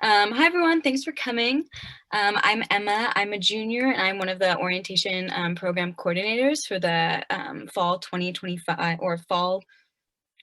Hi everyone, thanks for coming. I'm Emma, I'm a junior and I'm one of the orientation program coordinators for the fall 2025 or fall,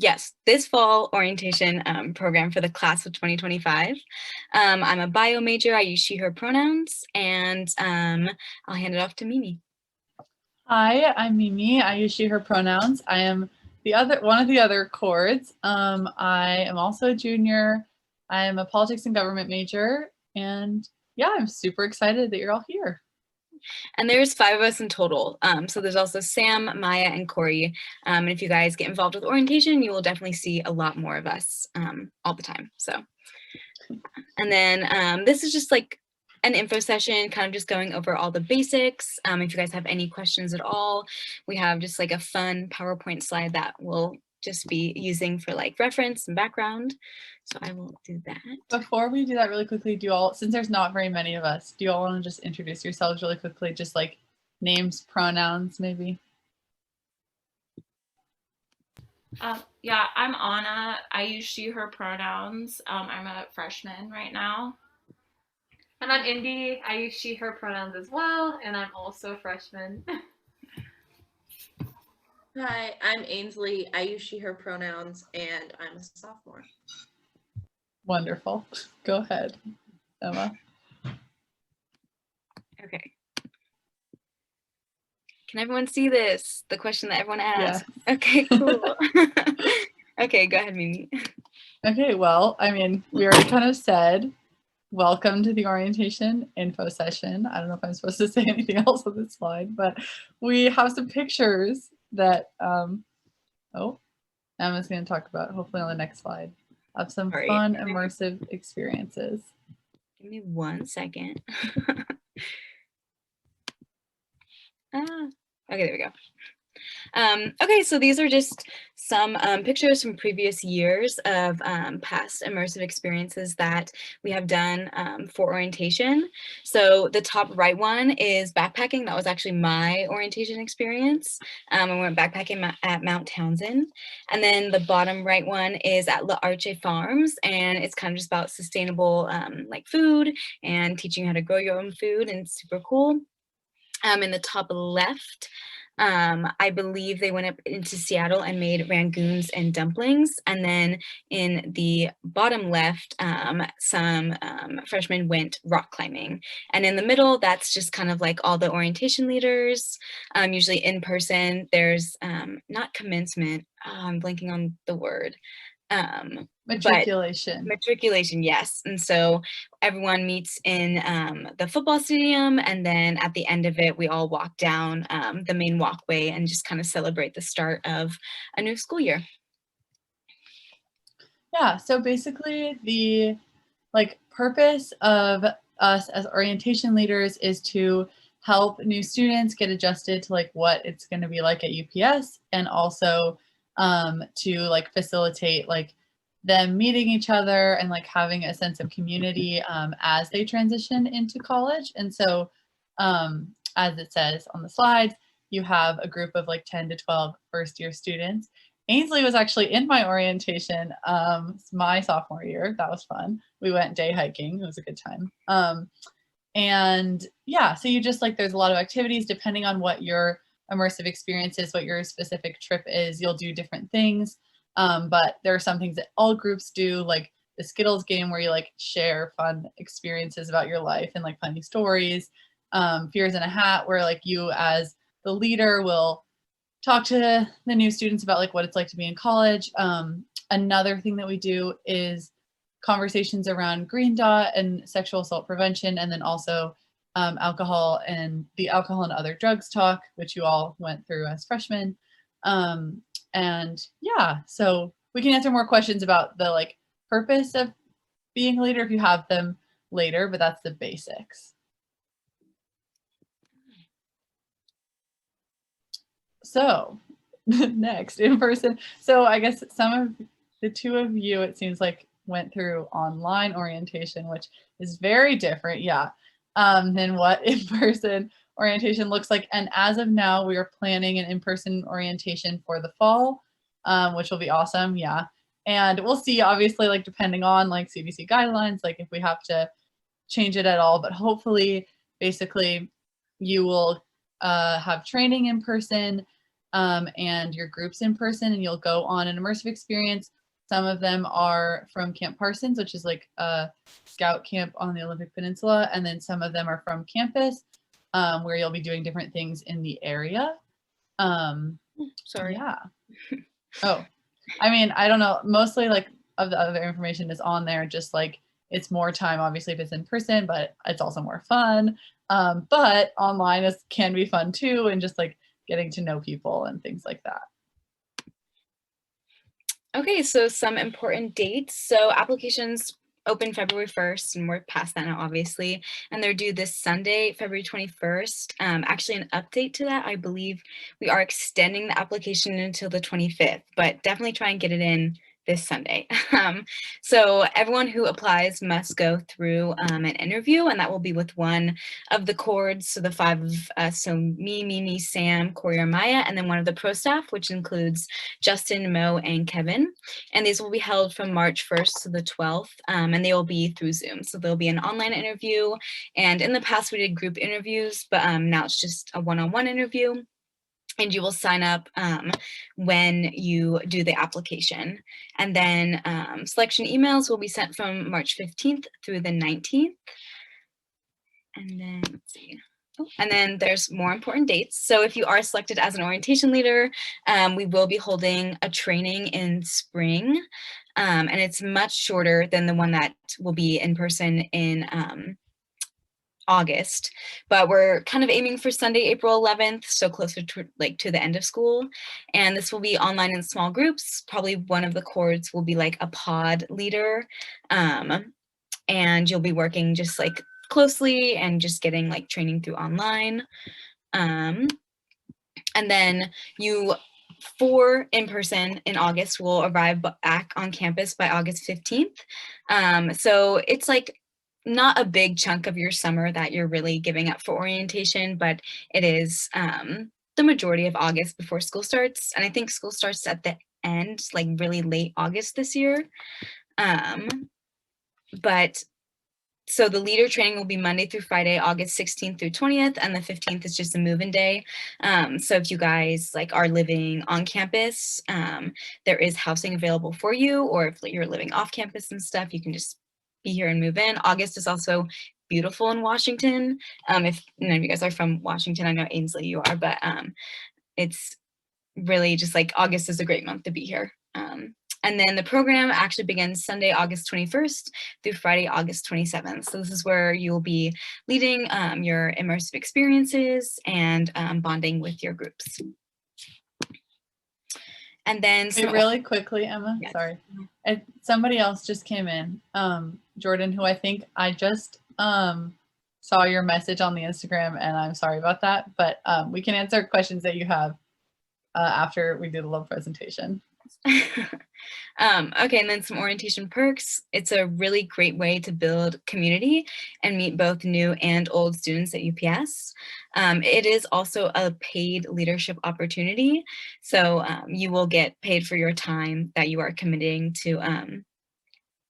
yes, this fall orientation program for the class of 2025. I'm a bio major, I use she, her pronouns, and I'll hand it off to Mimi. Hi, I'm Mimi. I use she, her pronouns. I am one of the other chords. I am also a junior. I am a politics and government major. And yeah, I'm super excited that you're all here. And there's 5 of us in total. So there's also Sam, Maya, and Corey. And if you guys get involved with orientation, you will definitely see a lot more of us all the time. So, and then this is just like an info session, kind of just going over all the basics. If you guys have any questions at all, we have just like a fun PowerPoint slide that we'll just be using for like reference and background. So I will do that. Before we do that really quickly, since there's not very many of us, do you all want to just introduce yourselves really quickly? Just like names, pronouns, maybe? Yeah, I'm Anna. I use she, her pronouns. I'm a freshman right now. And I'm Indy. I use she, her pronouns as well, and I'm also a freshman. Hi, I'm Ainsley. I use she, her pronouns, and I'm a sophomore. Wonderful. Go ahead, Emma. Okay. Can everyone see this? The question that everyone asked. Yeah. Okay, cool. Okay, go ahead, Mimi. Okay, well, I mean, we already kind of said, welcome to the orientation info session. I don't know if I'm supposed to say anything else on this slide, but we have some pictures that, Emma's going to talk about, hopefully on the next slide, of some fun immersive experiences. Give me 1 second. Okay, there we go. Okay, so these are just some pictures from previous years of past immersive experiences that we have done for orientation. So the top right one is backpacking. That was actually my orientation experience. I went backpacking at Mount Townsend. And then the bottom right one is at La Arche Farms, and it's kind of just about sustainable like food and teaching you how to grow your own food, and it's super cool. In the top left, I believe they went up into Seattle and made rangoons and dumplings. And then in the bottom left, some freshmen went rock climbing. And in the middle, that's just kind of like all the orientation leaders, usually in person. There's not commencement, I'm blanking on the word. Matriculation. Matriculation, yes. And so everyone meets in the football stadium, and then at the end of it, we all walk down the main walkway and just kind of celebrate the start of a new school year. Yeah, so basically the purpose of us as orientation leaders is to help new students get adjusted to like what it's going to be like at UPS, and also to facilitate them meeting each other and having a sense of community as they transition into college. And so as it says on the slides, you have a group of 10 to 12 first year students. Ainsley was actually in my orientation my sophomore year. That was fun. We went day hiking. It was a good time. And yeah, so you just there's a lot of activities depending on what your immersive experience is, what your specific trip is. You'll do different things. But there are some things that all groups do, like the Skittles game where you share fun experiences about your life and funny stories. Fears in a Hat, where you as the leader will talk to the new students about what it's like to be in college. Another thing that we do is conversations around Green Dot and sexual assault prevention, and then also alcohol and other drugs talk, which you all went through as freshmen. And yeah, so we can answer more questions about the purpose of being a leader if you have them later, but that's the basics. So next, in person. So I guess some of the two of you, it seems went through online orientation, which is very different, than what in-person orientation looks like. And as of now, we are planning an in-person orientation for the fall, which will be awesome. Yeah. And we'll see, obviously, like depending on like CDC guidelines, like if we have to change it at all, but hopefully basically you will have training in person and your groups in person, and you'll go on an immersive experience. Some of them are from Camp Parsons, which is like a scout camp on the Olympic Peninsula, and then some of them are from campus where you'll be doing different things in the area. Sorry. Yeah. Oh, I mean, I don't know. Mostly like of the other information is on there, just like it's more time, obviously, if it's in person, but it's also more fun. But online can be fun too, and just like getting to know people and things like that. Okay, so some important dates. So applications open February 1st, and we're past that now, obviously, and they're due this Sunday, February 21st. Actually, an update to that, I believe we are extending the application until the 25th, but definitely try and get it in this Sunday. So everyone who applies must go through an interview, and that will be with one of the chords, so the 5 of us, so me, Mimi, Sam, Corey, or Maya, and then one of the pro staff, which includes Justin, Mo, and Kevin. And these will be held from March 1st to the 12th, and they will be through Zoom. So there'll be an online interview, and in the past we did group interviews, but now it's just a one-on-one interview. And you will sign up when you do the application. And then selection emails will be sent from March 15th through the 19th. And then, let's see. Oh, and then there's more important dates. So if you are selected as an orientation leader, we will be holding a training in spring. And it's much shorter than the one that will be in person in August, but we're kind of aiming for Sunday, April 11th, so closer to the end of school. And this will be online in small groups. Probably one of the chords will be like a pod leader, and you'll be working just like closely and just getting like training through online. And then you 4 in person in August will arrive back on campus by August 15th. So it's like not a big chunk of your summer that you're really giving up for orientation, but it is the majority of August before school starts. And I think school starts at the end, like really late August this year. But so the leader training will be Monday through Friday, August 16th through 20th, and the 15th is just a move-in day. So if you guys like are living on campus, there is housing available for you, or if you're living off campus and stuff, you can just be here and move in. August is also beautiful in Washington. If none of you guys are from Washington, I know Ainsley you are, but it's really just like August is a great month to be here. And then the program actually begins Sunday, August 21st through Friday, August 27th. So this is where you'll be leading your immersive experiences and bonding with your groups. And then really quickly, Emma, yes. Sorry. Somebody else just came in, Jordan, who I think I just saw your message on the Instagram, and I'm sorry about that, but we can answer questions that you have after we do the little presentation. Okay, and then some orientation perks. It's a really great way to build community and meet both new and old students at UPS. It is also a paid leadership opportunity, so you will get paid for your time that you are committing to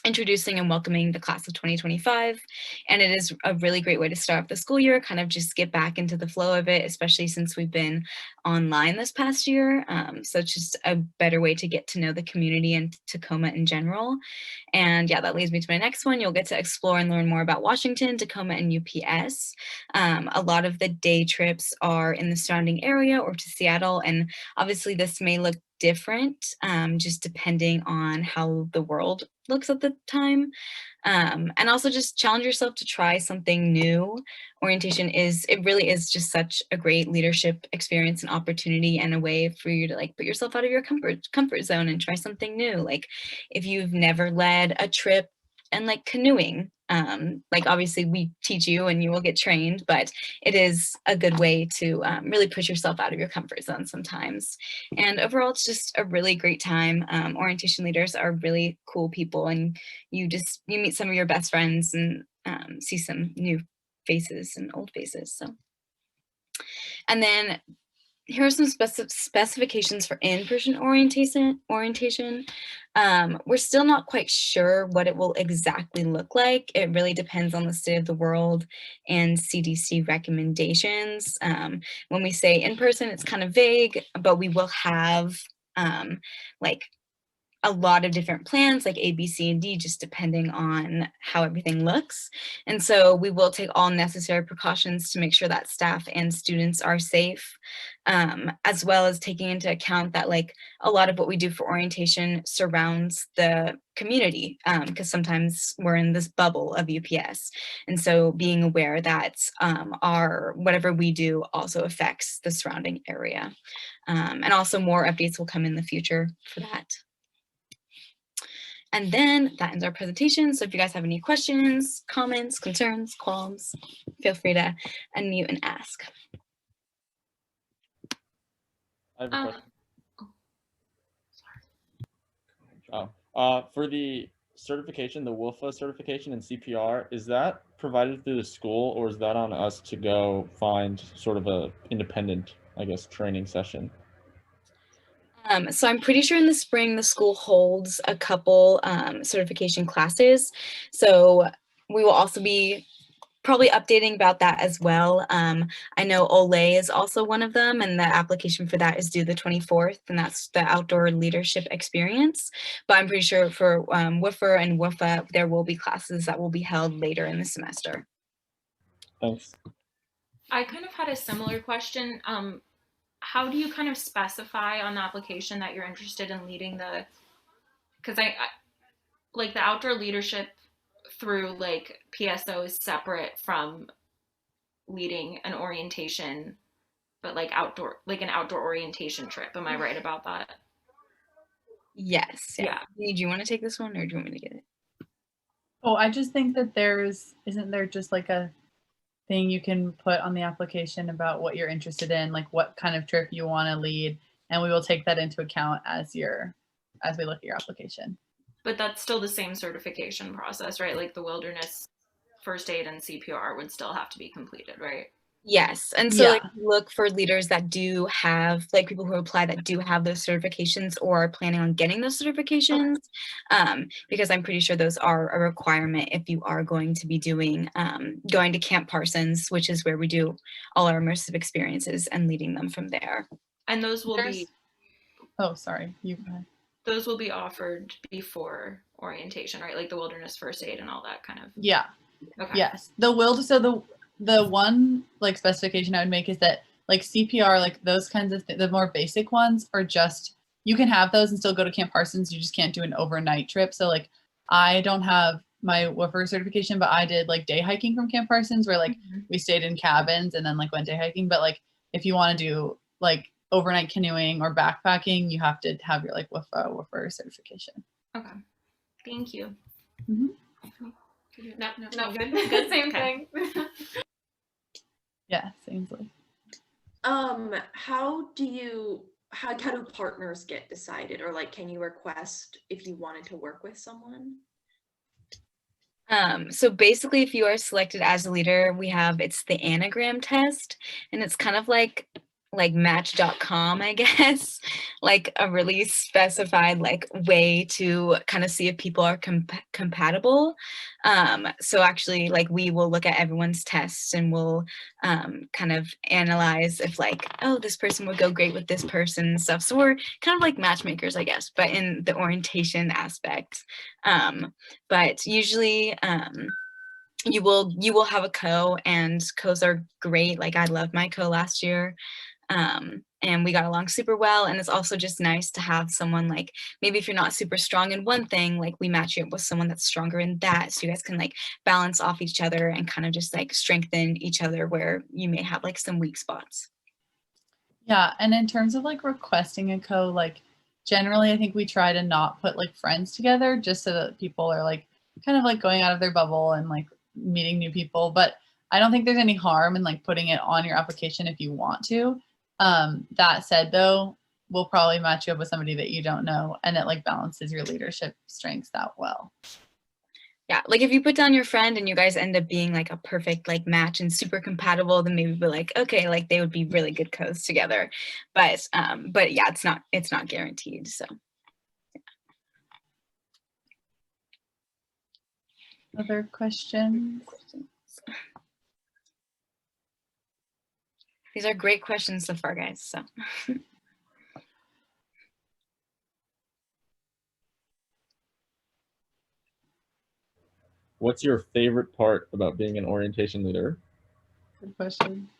introducing and welcoming the class of 2025. And it is a really great way to start off the school year, kind of just get back into the flow of it, especially since we've been online this past year. So it's just a better way to get to know the community and Tacoma in general. And yeah, that leads me to my next one. You'll get to explore and learn more about Washington, Tacoma, and UPS. A lot of the day trips are in the surrounding area or to Seattle. And obviously this may look different, just depending on how the world looks at the time. And also just challenge yourself to try something new. Orientation it really is just such a great leadership experience and opportunity, and a way for you to like put yourself out of your comfort zone and try something new. Like if you've never led a trip and like canoeing, like obviously we teach you and you will get trained, but it is a good way to really push yourself out of your comfort zone sometimes. And overall, it's just a really great time. Orientation leaders are really cool people, and you meet some of your best friends and see some new faces and old faces. So, and then here are some specifications for in-person orientation. We're still not quite sure what it will exactly look like. It really depends on the state of the world and CDC recommendations. When we say in-person, it's kind of vague, but we will have like a lot of different plans like A, B, C, and D, just depending on how everything looks. And so we will take all necessary precautions to make sure that staff and students are safe, as well as taking into account that like a lot of what we do for orientation surrounds the community, because sometimes we're in this bubble of UPS. And so being aware that our whatever we do also affects the surrounding area. And also more updates will come in the future for that. And then that ends our presentation. So if you guys have any questions, comments, concerns, qualms, feel free to unmute and ask. I have a question. For the certification, the WUFA certification and CPR, is that provided through the school, or is that on us to go find sort of a independent, I guess, training session? So I'm pretty sure in the spring, the school holds a couple certification classes. So we will also be probably updating about that as well. I know Olay is also one of them, and the application for that is due the 24th, and that's the outdoor leadership experience. But I'm pretty sure for WUFA and WUFA, there will be classes that will be held later in the semester. Thanks. I kind of had a similar question. How do you kind of specify on the application that you're interested in leading the, because I like the outdoor leadership through like PSO is separate from leading an orientation, but like an outdoor orientation trip. Am I right about that? Yes. Yeah. Do you want to take this one, or do you want me to get it? Oh, I just think that isn't there just like a thing you can put on the application about what you're interested in, like what kind of trip you want to lead, and we will take that into account as we look at your application. But that's still the same certification process, right? Like the wilderness first aid and CPR would still have to be completed, right? Yes. And so Yeah. like look for leaders that do have, like people who apply that do have those certifications or are planning on getting those certifications, because I'm pretty sure those are a requirement if you are going to be doing, going to Camp Parsons, which is where we do all our immersive experiences and leading them from there. And those will be, Oh, sorry. You go ahead. those will be offered before orientation, right? Like the wilderness first aid and all that kind of. Yeah. Okay. Yes. The one like specification I would make is that like CPR, like those kinds of the more basic ones are just, you can have those and still go to Camp Parsons. You just can't do an overnight trip. So like I don't have my WUFA certification, but I did like day hiking from Camp Parsons where like we stayed in cabins and then like went day hiking. But like if you want to do like overnight canoeing or backpacking, you have to have your like WUFA certification. Okay. Thank you. Mm-hmm. No, good, same thing. Yeah, Ainsley. How do partners get decided, or like can you request if you wanted to work with someone? So basically, if you are selected as a leader, it's the anagram test, and it's kind of like match.com, I guess, like a really specified like way to kind of see if people are compatible. So actually, like we will look at everyone's tests and we'll kind of analyze if like, oh, this person would go great with this person and stuff. So we're kind of like matchmakers, I guess, but in the orientation aspect. But usually you will have a co, and co's are great. Like I loved my co last year. And we got along super well. And it's also just nice to have someone like, maybe if you're not super strong in one thing, like we match you up with someone that's stronger in that. So you guys can like balance off each other and kind of just like strengthen each other where you may have like some weak spots. Yeah. And in terms of like requesting a co, like generally I think we try to not put like friends together just so that people are like kind of like going out of their bubble and like meeting new people. But I don't think there's any harm in like putting it on your application if you want to. That said, though, we'll probably match you up with somebody that you don't know, and it like balances your leadership strengths that well. Yeah, like if you put down your friend and you guys end up being like a perfect like match and super compatible, then maybe be like, okay, like they would be really good codes together. But yeah, it's not guaranteed. So Other questions? these are great questions so far, guys. So What's your favorite part about being an orientation leader? Good question.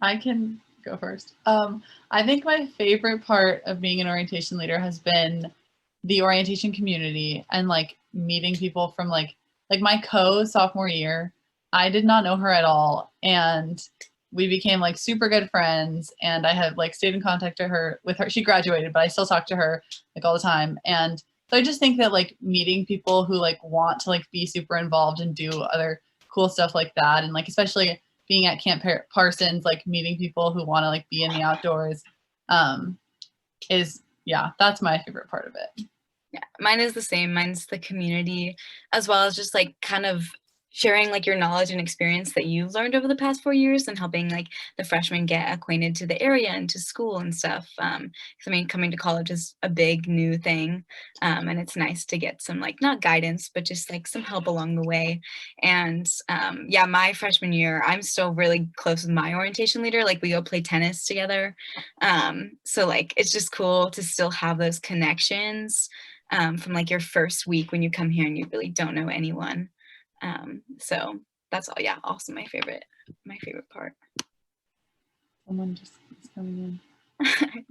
I can go first. I think my favorite part of being an orientation leader has been the orientation community and like meeting people from like my sophomore year. I did not know her at all, and we became like super good friends. And I have like stayed in contact with her. She graduated, but I still talk to her like all the time. And so I just think that like meeting people who like want to like be super involved and do other cool stuff like that, and like especially being at Camp Parsons, like meeting people who want to like be in the outdoors, is that's my favorite part of it. yeah, mine is the same. Mine's the community, as well as just like kind of sharing like your knowledge and experience that you've learned over the past 4 years and helping like the freshmen get acquainted to the area and to school and stuff. 'Cause, I mean, coming to college is a big new thing, and it's nice to get some like not guidance, but just like some help along the way. And yeah, my freshman year, I'm still really close with my orientation leader. Like we go play tennis together. So like it's just cool to still have those connections from like your first week when you come here and you really don't know anyone. So that's all. Yeah, also my favorite part. Someone just is coming in.